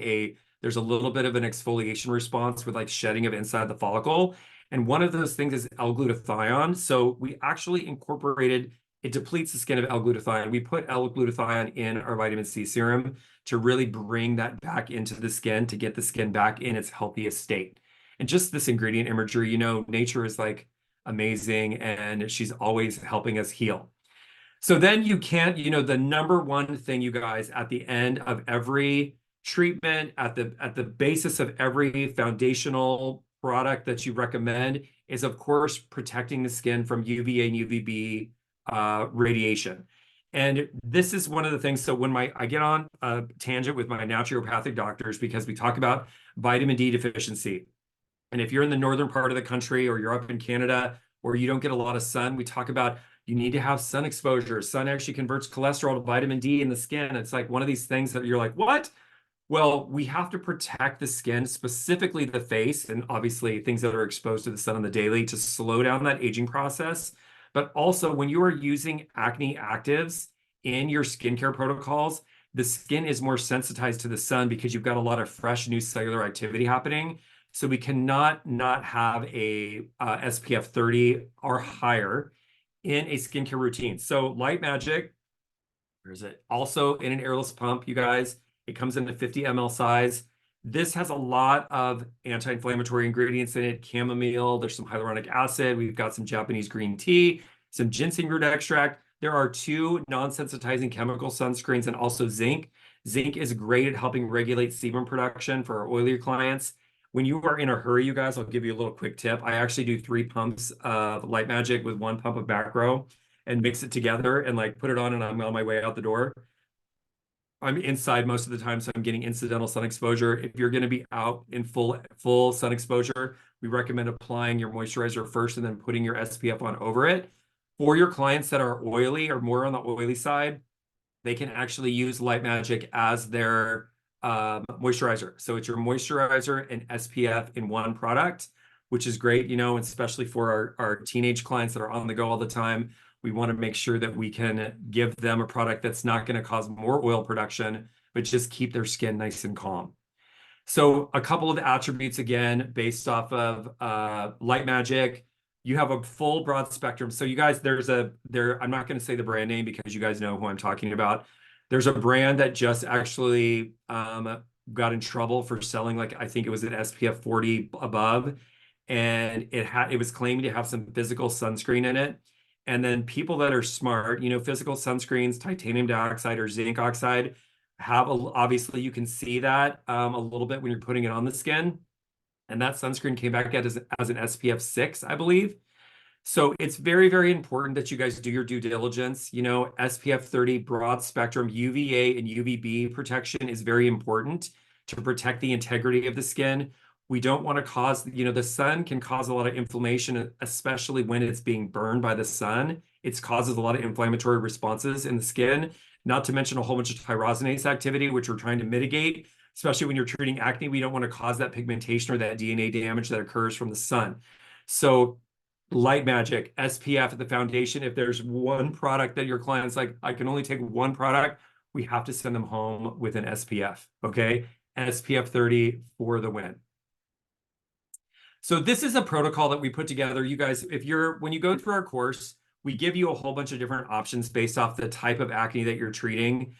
there's a little bit of an exfoliation response with like shedding of inside the follicle. And one of those things is L-glutathione. So we actually incorporated, it depletes the skin of L-glutathione. We put L-glutathione in our vitamin C serum to really bring that back into the skin, to get the skin back in its healthiest state. And just this ingredient imagery, nature is like amazing, and she's always helping us heal. So then you can't, the number one thing, you guys, at the end of every treatment, at the basis of every foundational product that you recommend is, of course, protecting the skin from UVA and UVB radiation. And this is one of the things. So when I get on a tangent with my naturopathic doctors, because we talk about vitamin D deficiency. And if you're in the northern part of the country, or you're up in Canada, or you don't get a lot of sun, we talk about you need to have sun exposure. Sun actually converts cholesterol to vitamin D in the skin. It's like one of these things that you're like, what? Well, we have to protect the skin, specifically the face, and obviously things that are exposed to the sun on the daily, to slow down that aging process. But also, when you are using acne actives in your skincare protocols, the skin is more sensitized to the sun because you've got a lot of fresh new cellular activity happening. So we cannot not have a SPF 30 or higher in a skincare routine. So Light Magic, where is it? Also in an airless pump, you guys. It comes in a 50 ml size. This has a lot of anti-inflammatory ingredients in it. Chamomile, there's some hyaluronic acid. We've got some Japanese green tea, some ginseng root extract. There are 2 non-sensitizing chemical sunscreens, and also zinc. Zinc is great at helping regulate sebum production for our oilier clients. When you are in a hurry, you guys, I'll give you a little quick tip. I actually do 3 pumps of Light Magic with 1 pump of Macro, and mix it together and like put it on, and I'm on my way out the door. I'm inside most of the time, so I'm getting incidental sun exposure. If you're going to be out in full sun exposure, we recommend applying your moisturizer first and then putting your SPF on over it. For your clients that are oily or more on the oily side, they can actually use Light Magic as their moisturizer. So it's your moisturizer and SPF in one product, which is great, especially for our teenage clients that are on the go all the time. We want to make sure that we can give them a product that's not going to cause more oil production, but just keep their skin nice and calm. So a couple of the attributes, again, based off of Light Magic. You have a full broad spectrum. So you guys, I'm not going to say the brand name because you guys know who I'm talking about. There's a brand that just actually got in trouble for selling, like, I think it was an SPF 40 above, and it was claiming to have some physical sunscreen in it. And then people that are smart, physical sunscreens, titanium dioxide or zinc oxide, obviously you can see that a little bit when you're putting it on the skin. And that sunscreen came back as an SPF 6, I believe. So it's very, very important that you guys do your due diligence. SPF 30 broad spectrum UVA and UVB protection is very important to protect the integrity of the skin. We don't want to cause, the sun can cause a lot of inflammation, especially when it's being burned by the sun. It causes a lot of inflammatory responses in the skin, not to mention a whole bunch of tyrosinase activity, which we're trying to mitigate. Especially when you're treating acne, we don't want to cause that pigmentation or that DNA damage that occurs from the sun. So Light Magic, SPF at the foundation. If there's one product that your client's like, I can only take one product, we have to send them home with an SPF, okay? SPF 30 for the win. So this is a protocol that we put together. You guys, when you go through our course, we give you a whole bunch of different options based off the type of acne that you're treating.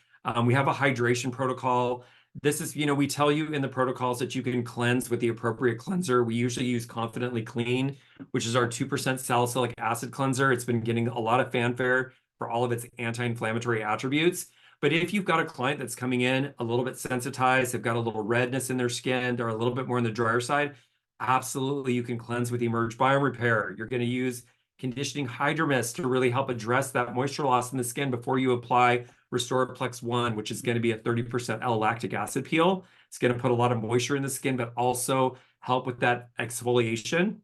We have a hydration protocol. This is, we tell you in the protocols that you can cleanse with the appropriate cleanser. We usually use Confidently Clean, which is our 2% salicylic acid cleanser. It's been getting a lot of fanfare for all of its anti-inflammatory attributes. But if you've got a client that's coming in a little bit sensitized, they've got a little redness in their skin, they're a little bit more on the drier side, absolutely you can cleanse with Emerge Biome Repair. You're going to use conditioning hydromist to really help address that moisture loss in the skin before you apply Restoraplex 1, which is going to be a 30% L-lactic acid peel. It's going to put a lot of moisture in the skin, but also help with that exfoliation.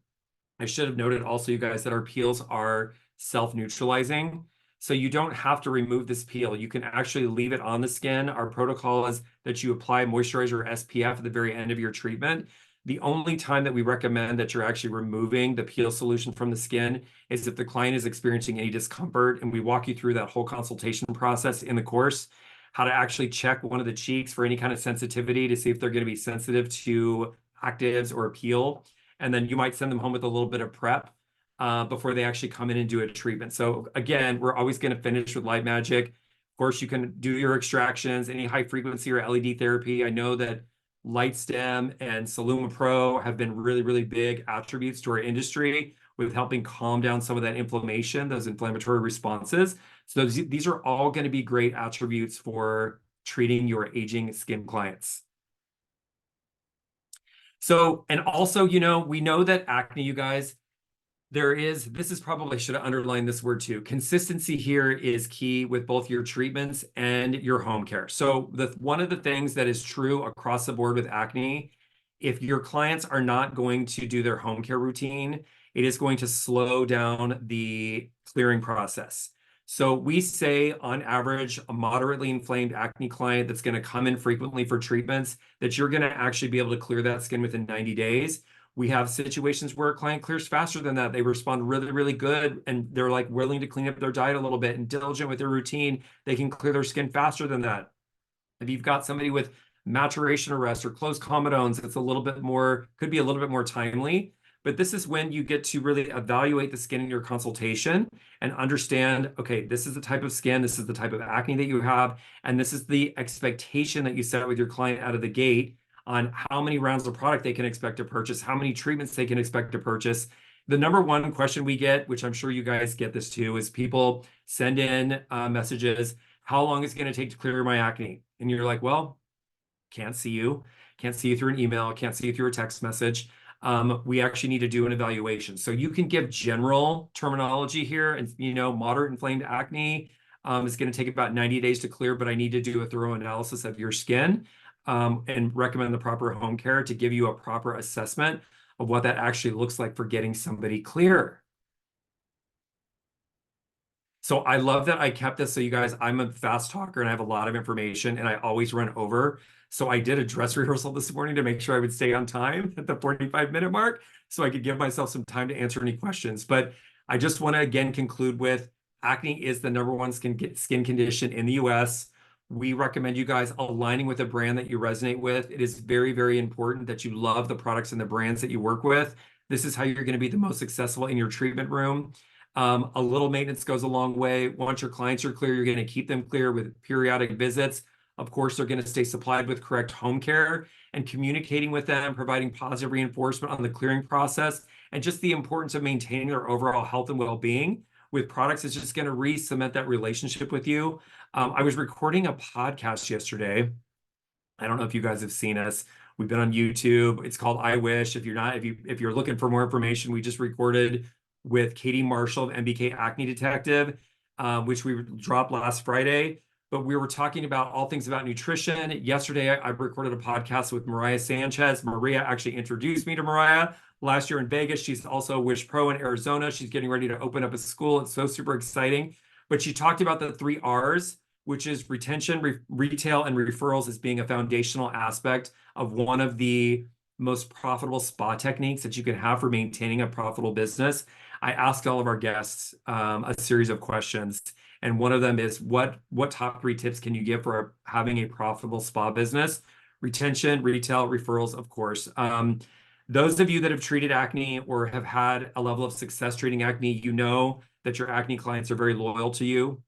I should have noted also, you guys, that our peels are self-neutralizing. So you don't have to remove this peel. You can actually leave it on the skin. Our protocol is that you apply moisturizer or SPF at the very end of your treatment. The only time that we recommend that you're actually removing the peel solution from the skin is if the client is experiencing any discomfort, and we walk you through that whole consultation process in the course, how to actually check one of the cheeks for any kind of sensitivity to see if they're going to be sensitive to actives or a peel. And then you might send them home with a little bit of prep before they actually come in and do a treatment. So again, we're always going to finish with light magic. Of course, you can do your extractions, any high frequency or LED therapy. I know that LightStem and Soluma Pro have been really, really big attributes to our industry with helping calm down some of that inflammation, those inflammatory responses. So these are all going to be great attributes for treating your aging skin clients. So, and also, you know, we know that acne, you guys, this is probably, I should have underlined this word too. Consistency here is key with both your treatments and your home care. So one of the things that is true across the board with acne, if your clients are not going to do their home care routine, it is going to slow down the clearing process. So we say on average, a moderately inflamed acne client that's going to come in frequently for treatments, that you're going to actually be able to clear that skin within 90 days. We have situations where a client clears faster than that. They respond really, really good, and they're like willing to clean up their diet a little bit and diligent with their routine. They can clear their skin faster than that. If you've got somebody with maturation arrest or closed comedones, it's a little bit more, could be a little bit more timely. But this is when you get to really evaluate the skin in your consultation and understand, okay, this is the type of skin, this is the type of acne that you have, and this is the expectation that you set with your client out of the gate on how many rounds of product they can expect to purchase, how many treatments they can expect to purchase. The number one question we get, which I'm sure you guys get this too, is people send in messages, how long is it going to take to clear my acne? And you're like, well, can't see you through an email, can't see you through a text message. We actually need to do an evaluation. So you can give general terminology here, and you know, moderate inflamed acne is going to take about 90 days to clear, but I need to do a thorough analysis of your skin and recommend the proper home care to give you a proper assessment of what that actually looks like for getting somebody clear. So I love that I kept this. So you guys, I'm a fast talker and I have a lot of information and I always run over. So I did a dress rehearsal this morning to make sure I would stay on time at the 45-minute mark so I could give myself some time to answer any questions. But I just want to again conclude with acne is the number one skin condition in the US. We recommend you guys aligning with a brand that you resonate with. It is very, very important that you love the products and the brands that you work with. This is how you're going to be the most successful in your treatment room. A little maintenance goes a long way. Once your clients are clear, you're going to keep them clear with periodic visits. Of course, they're going to stay supplied with correct home care and communicating with them, providing positive reinforcement on the clearing process, and just the importance of maintaining their overall health and well-being with products is just going to re-cement that relationship with you. I was recording a podcast yesterday. I don't know if you guys have seen us. We've been on YouTube. It's called I Wish. If you're looking for more information, we just recorded with Katie Marshall of MBK Acne Detective, which we dropped last Friday. But we were talking about all things about nutrition. Yesterday, I recorded a podcast with Mariah Sanchez. Maria actually introduced me to Mariah last year in Vegas. She's also a Wish Pro in Arizona. She's getting ready to open up a school. It's so super exciting. But she talked about the 3 R's, which is retention, retail, and referrals as being a foundational aspect of one of the most profitable spa techniques that you can have for maintaining a profitable business. I asked all of our guests a series of questions, and one of them is what top 3 tips can you give for having a profitable spa business? Retention, retail, referrals, of course. Those of you that have treated acne or have had a level of success treating acne, you know that your acne clients are very loyal to you.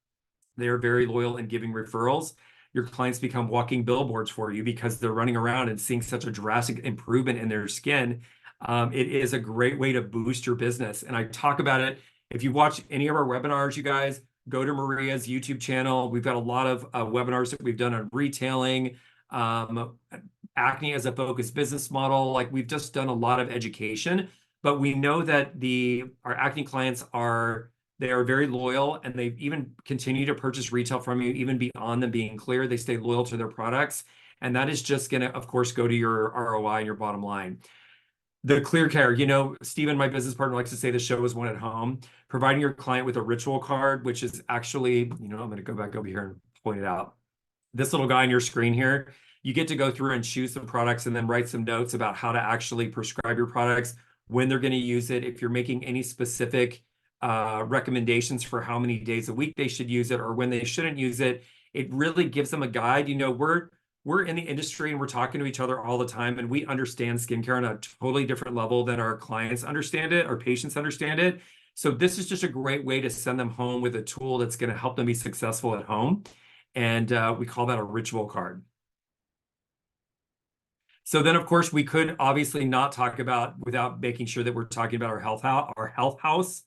They are very loyal in giving referrals. Your clients become walking billboards for you because they're running around and seeing such a drastic improvement in their skin. It is a great way to boost your business. And I talk about it. If you watch any of our webinars, you guys, go to Maria's YouTube channel. We've got a lot of webinars that we've done on retailing, acne as a focused business model. Like we've just done a lot of education, but we know that our acne clients they are very loyal and they even continue to purchase retail from you, even beyond them being clear. They stay loyal to their products. And that is just going to, of course, go to your ROI and your bottom line. The clear care, you know, Steven, my business partner, likes to say the show is won at home. Providing your client with a ritual card, which is actually, you know, I'm going to go back over here and point it out. This little guy on your screen here, you get to go through and choose some products and then write some notes about how to actually prescribe your products, when they're going to use it, if you're making any specific recommendations for how many days a week they should use it or when they shouldn't use it. It really gives them a guide. You know, we're in the industry and we're talking to each other all the time, and we understand skincare on a totally different level than our clients understand it, our patients understand it. So this is just a great way to send them home with a tool that's going to help them be successful at home. And we call that a ritual card. So then, of course, we could obviously not talk about without making sure that we're talking about our health house,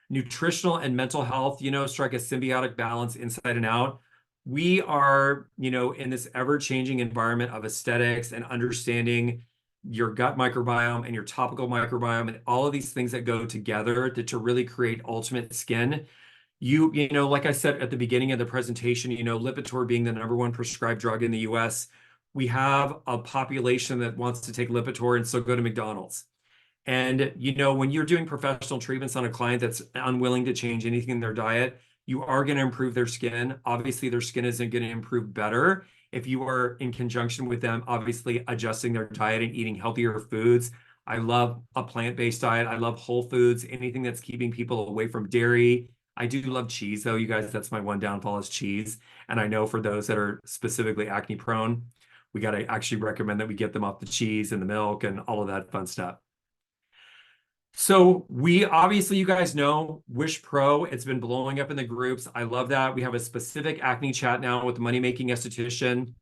nutritional and mental health, you know, strike a symbiotic balance inside and out. We are, you know, in this ever-changing environment of aesthetics and understanding your gut microbiome and your topical microbiome and all of these things that go together to really create ultimate skin. You know, like I said at the beginning of the presentation, you know, Lipitor being the #1 prescribed drug in the US, we have a population that wants to take Lipitor and still go to McDonald's. And, you know, when you're doing professional treatments on a client that's unwilling to change anything in their diet, you are going to improve their skin. Obviously, their skin isn't going to improve better if you are in conjunction with them, obviously adjusting their diet and eating healthier foods. I love a plant-based diet. I love whole foods, anything that's keeping people away from dairy. I do love cheese, though, you guys. That's my one downfall is cheese. And I know for those that are specifically acne prone, we got to actually recommend that we get them off the cheese and the milk and all of that fun stuff. So we obviously, you guys know Wish Pro. It's been blowing up in the groups. I love that. We have a specific acne chat now with the Money Making Esthetician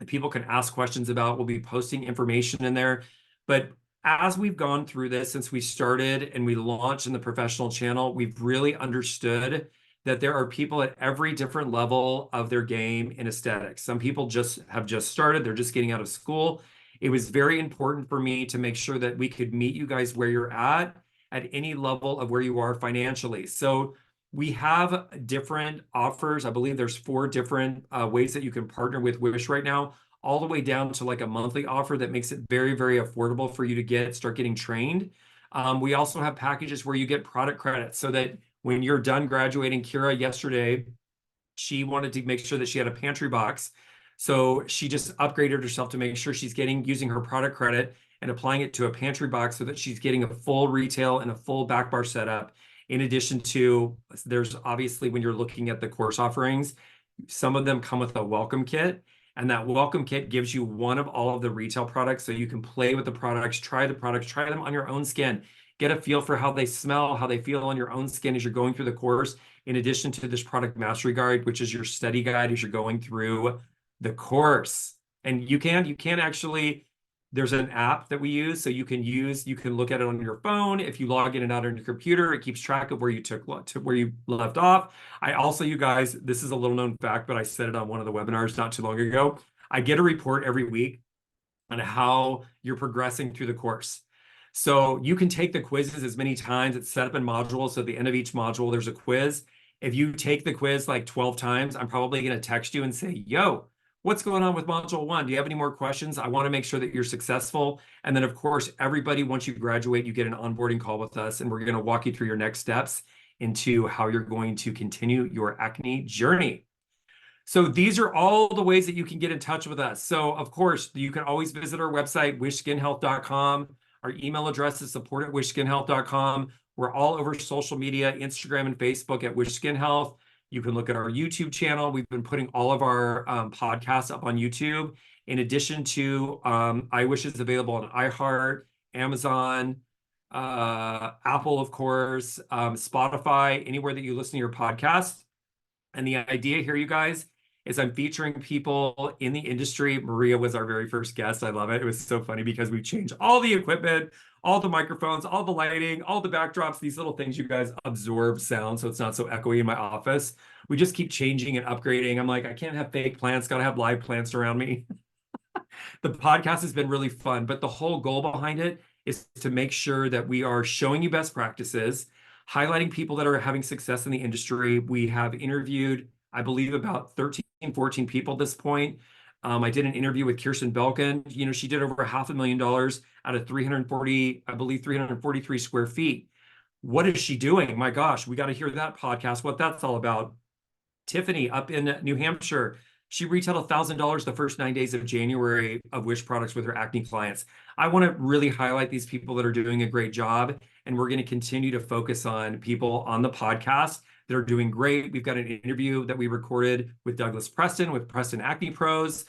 that people can ask questions about. We'll be posting information in there. But as we've gone through this since we started and we launched in the professional channel, we've really understood that there are people at every different level of their game in aesthetics. Some people just started, they're just getting out of school. It was very important for me to make sure that we could meet you guys where you're at any level of where you are financially. So we have different offers. I believe there's 4 different ways that you can partner with Wish right now, all the way down to like a monthly offer that makes it very, very affordable for you to start getting trained. We also have packages where you get product credits so that when you're done graduating. Kira yesterday, she wanted to make sure that she had a pantry box. So she just upgraded herself to make sure she's using her product credit and applying it to a pantry box so that she's getting a full retail and a full back bar setup. In addition to, there's obviously, when you're looking at the course offerings, some of them come with a welcome kit. And that welcome kit gives you one of all of the retail products so you can play with the products, try them on your own skin, get a feel for how they smell, how they feel on your own skin as you're going through the course, in addition to this product mastery guide, which is your study guide as you're going through the course. And you can actually, there's an app that we use, so you can look at it on your phone. If you log in and out on your computer, it keeps track of where you where you left off. I also, you guys, this is a little known fact, but I said it on one of the webinars not too long ago. I get a report every week on how you're progressing through the course. So you can take the quizzes as many times. It's set up in modules. So at the end of each module, there's a quiz. If you take the quiz like 12 times, I'm probably going to text you and say, yo, what's going on with module 1? Do you have any more questions? I want to make sure that you're successful. And then, of course, everybody, once you graduate, you get an onboarding call with us, and we're going to walk you through your next steps into how you're going to continue your acne journey. So these are all the ways that you can get in touch with us. So, of course, you can always visit our website, wishskinhealth.com. Our email address is support@wishskinhealth.com. We're all over social media, Instagram and Facebook at Wish Skin Health. You can look at our YouTube channel. We've been putting all of our podcasts up on YouTube. In addition to iWish is available on iHeart, Amazon, Apple, of course, Spotify, anywhere that you listen to your podcast. And the idea here, you guys, is I'm featuring people in the industry. Maria was our very first guest. I love it. It was so funny because we changed all the equipment, all the microphones, all the lighting, all the backdrops, these little things you guys absorb sound so it's not so echoey in my office. We just keep changing and upgrading. I'm like, I can't have fake plants, gotta have live plants around me. The podcast has been really fun, but the whole goal behind it is to make sure that we are showing you best practices, highlighting people that are having success in the industry. We have interviewed, I believe, about 13, 14 people at this point. I did an interview with Kirsten Belkin. You know, she did over $500,000 out of 340, I believe 343 square feet. What is she doing? My gosh, we got to hear that podcast, what that's all about. Tiffany up in New Hampshire, she retailed $1,000 the first 9 days of January of Wish products with her acne clients. I want to really highlight these people that are doing a great job, and we're going to continue to focus on people on the podcast that are doing great. We've got an interview that we recorded with Douglas Preston with Preston Acne Pros.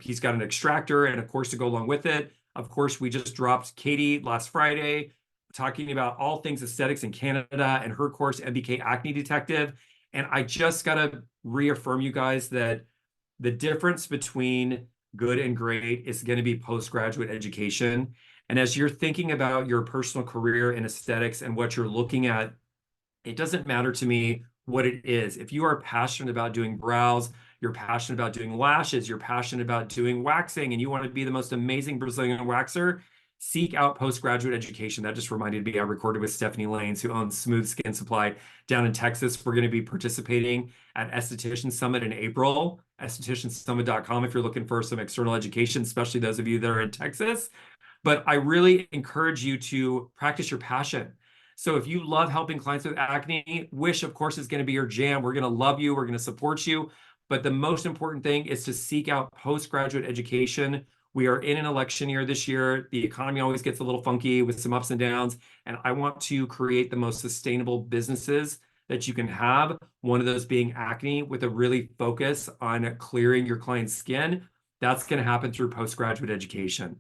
He's got an extractor and a course to go along with it. Of course, we just dropped Katie last Friday talking about all things aesthetics in Canada and her course, MBK Acne Detective. And I just got to reaffirm you guys that the difference between good and great is going to be postgraduate education. And as you're thinking about your personal career in aesthetics and what you're looking at, it doesn't matter to me what it is. If you are passionate about doing brows, you're passionate about doing lashes, you're passionate about doing waxing, and you want to be the most amazing Brazilian waxer, seek out postgraduate education. That just reminded me, I recorded with Stephanie Lanes, who owns Smooth Skin Supply down in Texas. We're going to be participating at Esthetician Summit in April, estheticiansummit.com if you're looking for some external education, especially those of you that are in Texas. But I really encourage you to practice your passion. So if you love helping clients with acne, Wish, of course, is going to be your jam. We're going to love you. We're going to support you. But the most important thing is to seek out postgraduate education. We are in an election year this year. The economy always gets a little funky with some ups and downs. And I want to create the most sustainable businesses that you can have. One of those being acne, with a really focus on clearing your client's skin. That's going to happen through postgraduate education.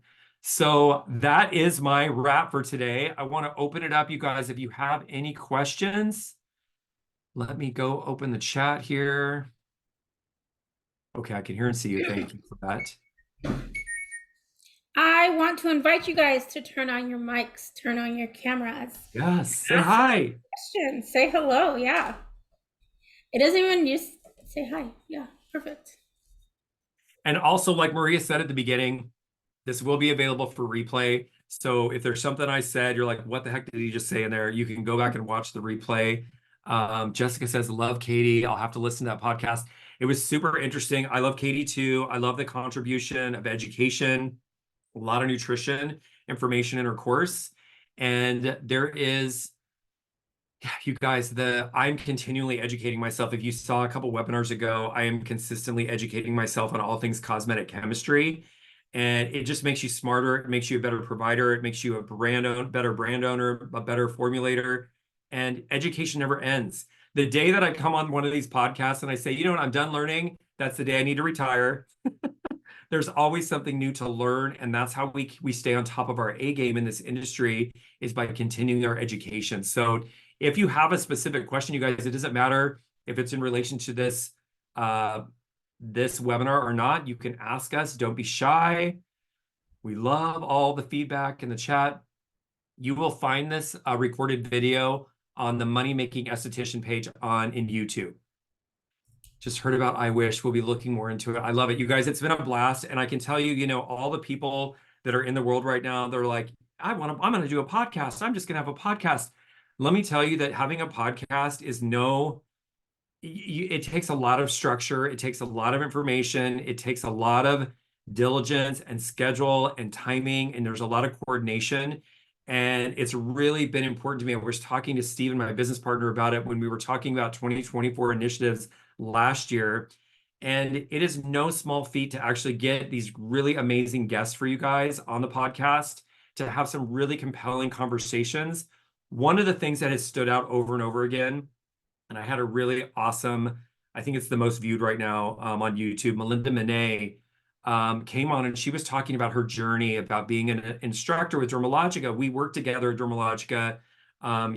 So that is my wrap for today. I want to open it up, you guys. If you have any questions, let me go open the chat here. Okay, I can hear and see you. Thank you for that. I want to invite you guys to turn on your mics, turn on your cameras. Yes, say hi. Questions, say hello. Yeah. It doesn't even use say hi. Yeah, perfect. And also, like Maria said at the beginning, this will be available for replay. So if there's something I said, you're like, what the heck did he just say in there? You can go back and watch the replay. Jessica says, love Katie. I'll have to listen to that podcast. It was super interesting. I love Katie too. I love the contribution of education, a lot of nutrition information in her course. And there is, you guys, I'm continually educating myself. If you saw a couple webinars ago, I am consistently educating myself on all things cosmetic chemistry. And it just makes you smarter. It makes you a better provider. It makes you a better brand owner, a better formulator. And education never ends. The day that I come on one of these podcasts and I say, you know what, I'm done learning, that's the day I need to retire. There's always something new to learn. And that's how we stay on top of our A game in this industry, is by continuing our education. So if you have a specific question, you guys, it doesn't matter if it's in relation to this this webinar or not. You can ask us. Don't be shy. We love all the feedback in the chat. You will find this recorded video on the Money Making Esthetician page in YouTube. Just heard about I Wish. We'll be looking more into it. I love it. You guys, it's been a blast. And I can tell you, you know, all the people that are in the world right now, they're like, I'm going to do a podcast. I'm just going to have a podcast. Let me tell you that having a podcast is it takes a lot of structure. It takes a lot of information. It takes a lot of diligence and schedule and timing. And there's a lot of coordination. And it's really been important to me. I was talking to Steven, my business partner, about it when we were talking about 2024 initiatives last year. And it is no small feat to actually get these really amazing guests for you guys on the podcast, to have some really compelling conversations. One of the things that has stood out over and over again, and I had a really awesome, I think it's the most viewed right now on YouTube, Melinda Monet came on, and she was talking about her journey about being an instructor with Dermalogica. We worked together at Dermalogica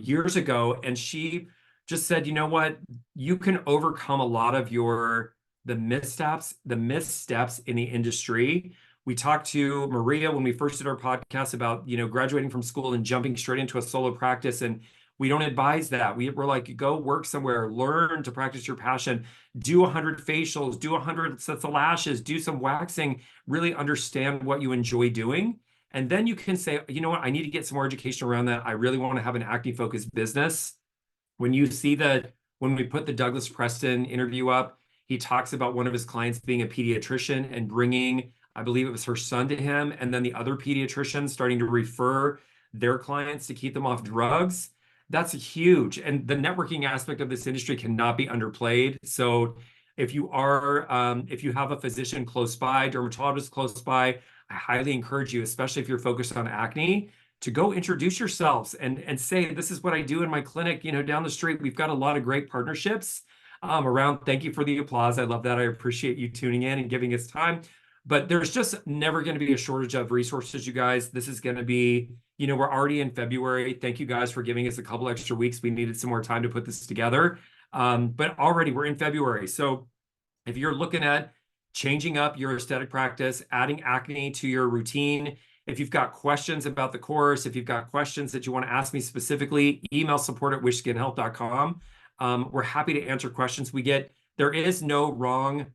years ago, and she just said, you know what, you can overcome a lot of the missteps in the industry. We talked to Maria when we first did our podcast about, you know, graduating from school and jumping straight into a solo practice. And we don't advise that. We're like, go work somewhere, learn to practice your passion, do 100 facials, do 100 sets of lashes, do some waxing, really understand what you enjoy doing. And then you can say, you know what, I need to get some more education around that. I really want to have an acne focused business. When you see when we put the Douglas Preston interview up, He talks about one of his clients being a pediatrician and bringing, I believe it was her son to him, and then the other pediatrician starting to refer their clients to keep them off drugs. That's huge. And the networking aspect of this industry cannot be underplayed. So if you have a physician close by, dermatologist close by, I highly encourage you, especially if you're focused on acne, to go introduce yourselves and say, this is what I do in my clinic, down the street. We've got a lot of great partnerships around. Thank you for the applause. I love that. I appreciate you tuning in and giving us time. But there's just never going to be a shortage of resources, you guys. This is going to be, we're already in February. Thank you guys for giving us a couple extra weeks. We needed some more time to put this together. But already we're in February. So if you're looking at changing up your aesthetic practice, adding acne to your routine, if you've got questions about the course, if you've got questions that you want to ask me specifically, email support@wishskinhealth.com. We're happy to answer questions we get. There is no wrong,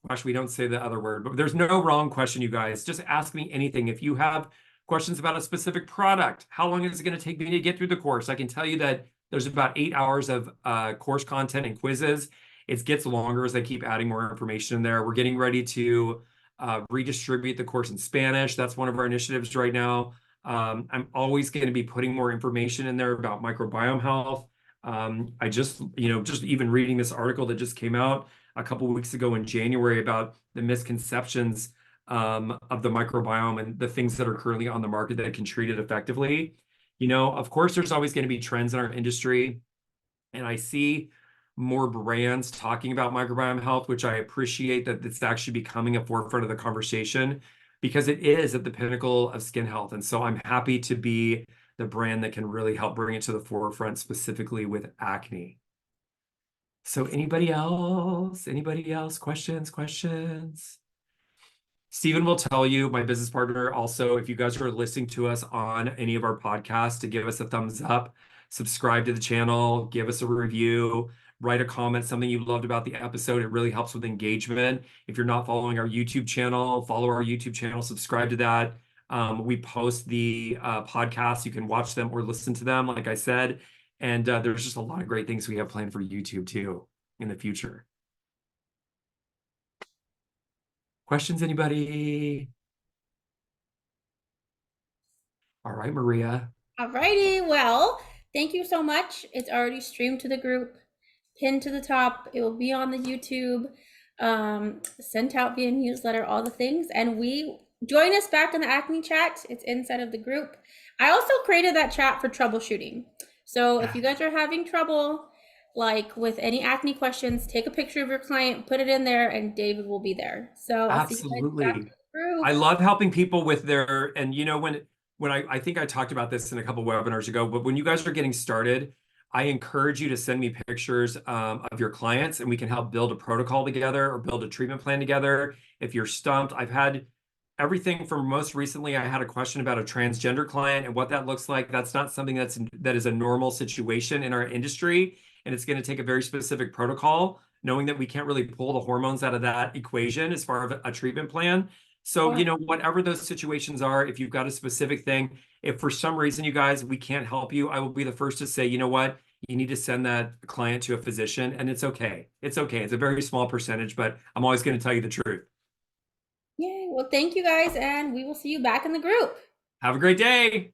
gosh, we don't say the other word, but there's no wrong question, you guys. Just ask me anything. If you have questions about a specific product, how long is it going to take me to get through the course? I can tell you that there's about 8 hours of course content and quizzes. It gets longer as I keep adding more information in there. We're getting ready to redistribute the course in Spanish. That's one of our initiatives right now. I'm always going to be putting more information in there about microbiome health. I just even reading this article that just came out a couple of weeks ago in January about the misconceptions of the microbiome and the things that are currently on the market that can treat it effectively. Of course, there's always going to be trends in our industry, and I see more brands talking about microbiome health, which I appreciate that it's actually becoming a forefront of the conversation because it is at the pinnacle of skin health. And so I'm happy to be the brand that can really help bring it to the forefront, specifically with acne. So anybody else? Anybody else? Questions? Stephen will tell you, my business partner, also, if you guys are listening to us on any of our podcasts, to give us a thumbs up, subscribe to the channel, give us a review, write a comment, something you loved about the episode. It really helps with engagement. If you're not following our YouTube channel, follow our YouTube channel, subscribe to that. We post the podcasts. You can watch them or listen to them, like I said. And there's just a lot of great things we have planned for YouTube too in the future. Questions, anybody? All right, Maria. Alrighty, well, thank you so much. It's already streamed to the group, pinned to the top. It will be on the YouTube, sent out via newsletter, all the things. And join us back in the acne chat. It's inside of the group. I also created that chat for troubleshooting. So if you guys are having trouble, like with any acne questions, take a picture of your client, put it in there, and David will be there. So I'll see you guys back in Absolutely. the group. I love helping people with their, and when I think I talked about this in a couple webinars ago, but when you guys are getting started, I encourage you to send me pictures of your clients and we can help build a protocol together or build a treatment plan together. If you're stumped, I've had everything from most recently, I had a question about a transgender client and what that looks like. That's not something that is a normal situation in our industry. And it's going to take a very specific protocol, knowing that we can't really pull the hormones out of that equation as far as a treatment plan. So, whatever those situations are, if you've got a specific thing, if for some reason, you guys, we can't help you, I will be the first to say, you know what, you need to send that client to a physician, and it's okay. It's okay. It's a very small percentage, but I'm always going to tell you the truth. Yay. Well, thank you guys, and we will see you back in the group. Have a great day.